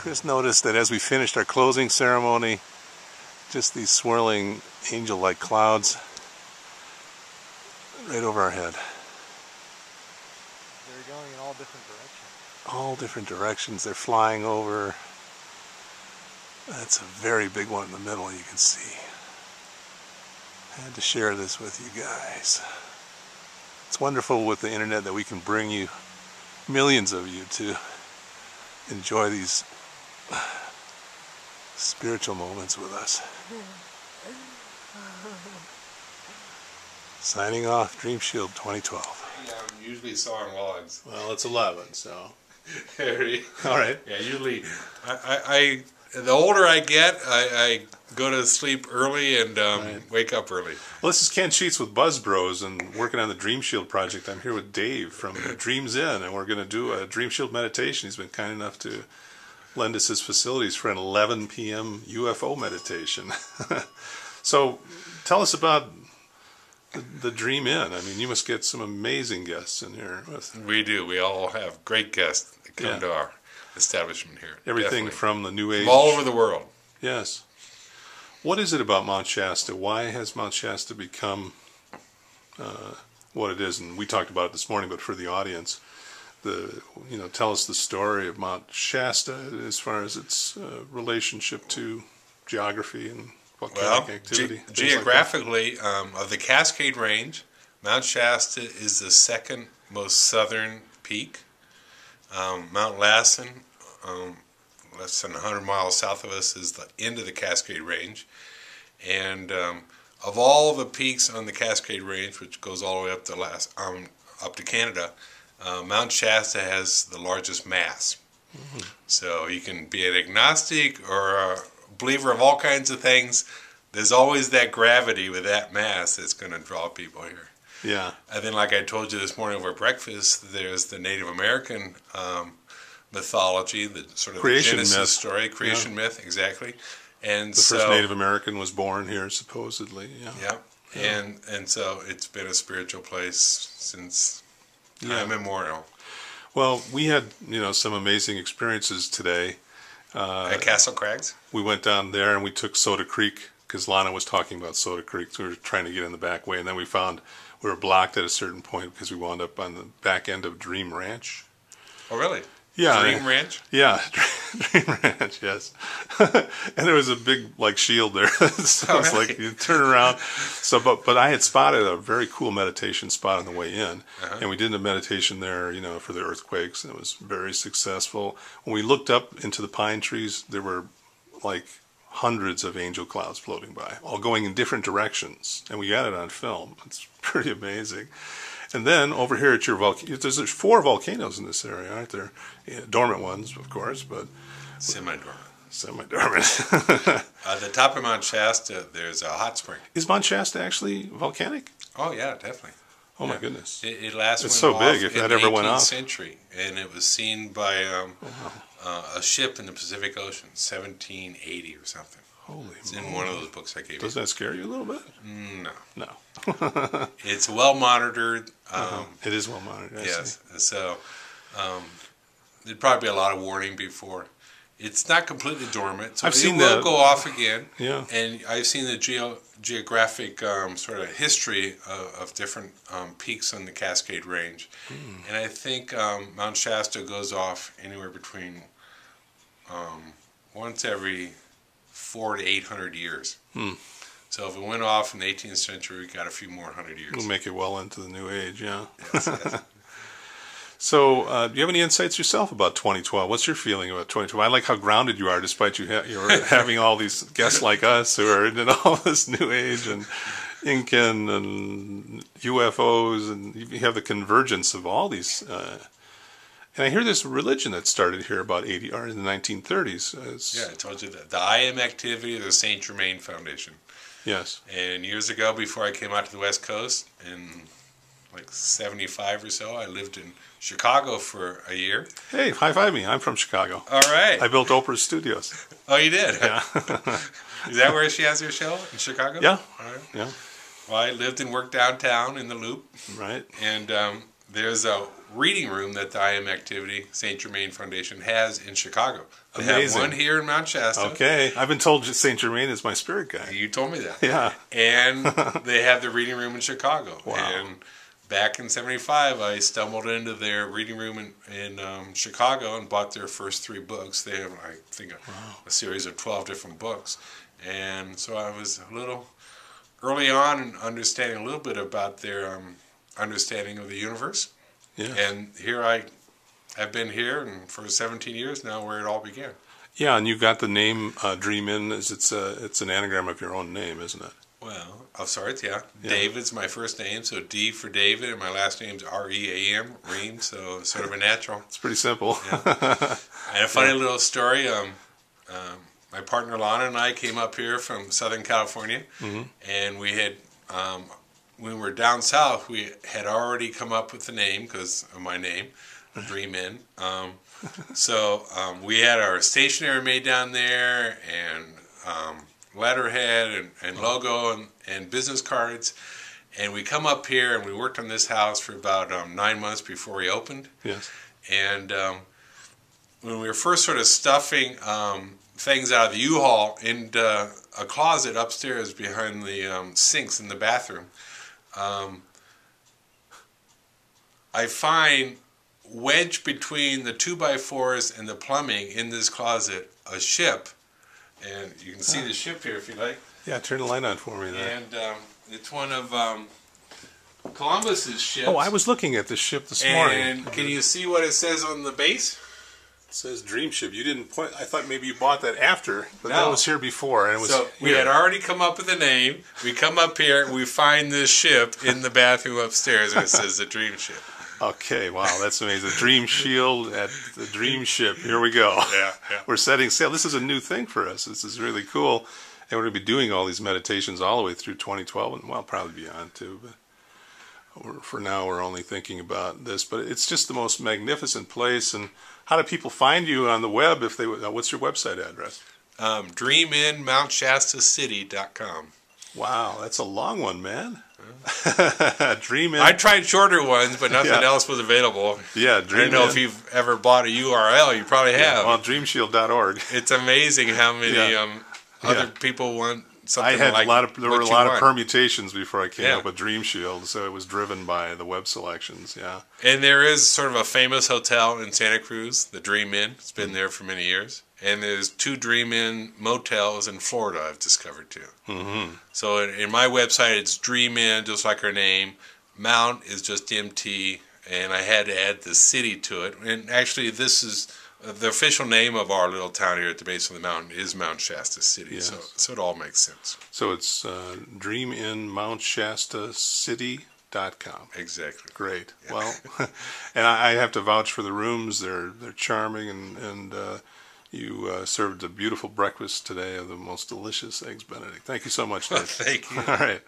Chris noticed that as we finished our closing ceremony, just these swirling angel-like clouds right over our head. They're going in all different directions. All different directions. They're flying over. That's a very big one in the middle, you can see. I had to share this with you guys. It's wonderful with the internet that we can bring you, millions of you, to enjoy these spiritual moments with us. Signing off, Dream Shield 2012. Yeah, I'm usually sawing logs. Well, it's 11, so. All right. Yeah, usually, the older I get, I go to sleep early and wake up early. Well, this is Ken Sheets with Buzz Bros and working on the Dream Shield project. I'm here with Dave from Dreams In, and we're going to do a Dream Shield meditation. He's been kind enough to lend us his facilities for an 11 p.m. UFO meditation. So, tell us about the Dream In. I mean, you must get some amazing guests in here. We do. We all have great guests that come to our establishment here. Everything Definitely. from the New Age. From all over the world. Yes. What is it about Mount Shasta? Why has Mount Shasta become what it is? And we talked about it this morning, but for the audience, tell us the story of Mount Shasta as far as its relationship to geography and volcanic activity. Geographically, of the Cascade Range, Mount Shasta is the second most southern peak. Mount Lassen, less than 100 miles south of us, is the end of the Cascade Range. And of all the peaks on the Cascade Range, which goes all the way up to up to Canada, Mount Shasta has the largest mass. Mm-hmm. So you can be an agnostic or a believer of all kinds of things. There's always that gravity with that mass that's going to draw people here. Yeah. And then, like I told you this morning over breakfast, there's the Native American mythology, the sort of creation Genesis myth. Story, creation myth, exactly. And the first Native American was born here, supposedly. Yeah. And so it's been a spiritual place since time immemorial. Well, we had some amazing experiences today. At Castle Crags? We went down there and we took Soda Creek because Lana was talking about Soda Creek. So we were trying to get in the back way, and then we found we were blocked at a certain point because we wound up on the back end of Dream Ranch. Oh, really? Yeah. Dream Ranch? Yeah, Dream Ranch, yes. And there was a big, shield there. So it's like, you turn around. So, but I had spotted a very cool meditation spot on the way in. And we did a meditation there, for the earthquakes, and it was very successful. When we looked up into the pine trees, there were, hundreds of angel clouds floating by, all going in different directions. And we got it on film. It's pretty amazing. And then over here at your volcano, there's 4 volcanoes in this area, aren't there? Yeah, dormant ones, of course, but semi-dormant. Semi-dormant. At the top of Mount Shasta, there's a hot spring. Is Mount Shasta actually volcanic? Oh yeah, definitely. Oh my goodness! It last it's so big. If that ever went off, in the 18th century, and it was seen by a ship in the Pacific Ocean, 1780 or something. Holy! It's in one of those books I gave you. Does that scare you a little bit? No. It's well monitored. It is well monitored. Yes. So there'd probably be a lot of warning before. It's not completely dormant, so it will go off again. Yeah. And I've seen the geographic sort of history of different peaks on the Cascade Range. And I think Mount Shasta goes off anywhere between once every 400 to 800 years. So if it went off in the 18th century, we got a few more 100 years. We'll make it well into the new age, yeah. Yes. So, do you have any insights yourself about 2012? What's your feeling about 2012? I like how grounded you are, despite you're having all these guests like us who are into all this new age and Incan and UFOs, and you have the convergence of all these. And I hear this religion that started here about in the 1930s. Yeah, I told you that. The I Am activity of the Saint Germain Foundation. Yes. And years ago, before I came out to the West Coast, in 75 or so, I lived in Chicago for a year. Hey, high five me. I'm from Chicago. All right. I built Oprah's studios. Oh, you did? Yeah. Is that where she has her show, in Chicago? Yeah. All right. Yeah. Well, I lived and worked downtown in the Loop. Right. And there's a reading room that the IM Activity St. Germain Foundation has in Chicago. They Amazing. have one here in Mount Shasta. Okay. I've been told St. Germain is my spirit guide. You told me that. Yeah. And they have the reading room in Chicago. Wow. And back in '75, I stumbled into their reading room in Chicago and bought their first 3 books. They have, I think, a series of 12 different books. And so I was a little early on in understanding a little bit about their understanding of the universe. Yes. And here I've been here and for 17 years now where it all began. Yeah, and you got the name Dream In. It's an anagram of your own name, isn't it? Well, of sorts, yeah. David's my first name, so D for David, and my last name's R-E-A-M, Ream, so sort of a natural. It's pretty simple. Yeah. And a funny little story, my partner Lana and I came up here from Southern California, and we had, when we were down south, we had already come up with the name, because of my name, Dream In. So we had our stationery made down there, and letterhead and logo and business cards, and we come up here and we worked on this house for about 9 months before we opened. Yes. And when we were first sort of stuffing things out of the U-Haul into a closet upstairs behind the sinks in the bathroom, I find wedged between the 2x4s and the plumbing in this closet a ship. And you can see the ship here if you like. Yeah, turn the light on for me there. And it's one of Columbus's ships. Oh, I was looking at the ship this morning. And can you see what it says on the base? It says Dream Ship. You didn't point. I thought maybe you bought that after, but No. that was here before. And it was So we here. had already come up with a name. We come up here and we find this ship in the bathroom upstairs, and it says the Dream Ship. Okay, wow, that's amazing. The Dream Shield at the Dream Ship. Here we go. Yeah. We're setting sail. This is a new thing for us. This is really cool. And we're going to be doing all these meditations all the way through 2012, and well, probably beyond too. But for now, we're only thinking about this. But it's just the most magnificent place. And how do people find you on the web? If they, what's your website address? DreamInMountShastaCity.com. Wow, that's a long one, man. Dream In. I tried shorter ones, but nothing else was available. Yeah, I Dream don't know In. if you've ever bought a URL. You probably have. Well, dreamshield.org. It's amazing how many other people want something like there were a lot of want. permutations before I came Yeah. up with Dream Shield, so it was driven by the web selections. Yeah. And there is sort of a famous hotel in Santa Cruz, the Dream Inn. It's been there for many years. And there's 2 Dream Inn motels in Florida I've discovered too. Mm-hmm. So in my website, it's Dream Inn, just like our name. Mount is just MT, and I had to add the city to it. And actually, this is the official name of our little town here at the base of the mountain is Mount Shasta City. Yes. So it all makes sense. So it's DreamInMountShastaCity.com. Exactly. Great. Yeah. Well, and I have to vouch for the rooms. They're charming, and you served a beautiful breakfast today of the most delicious eggs Benedict. Thank you so much, Dave. Thank you. All right.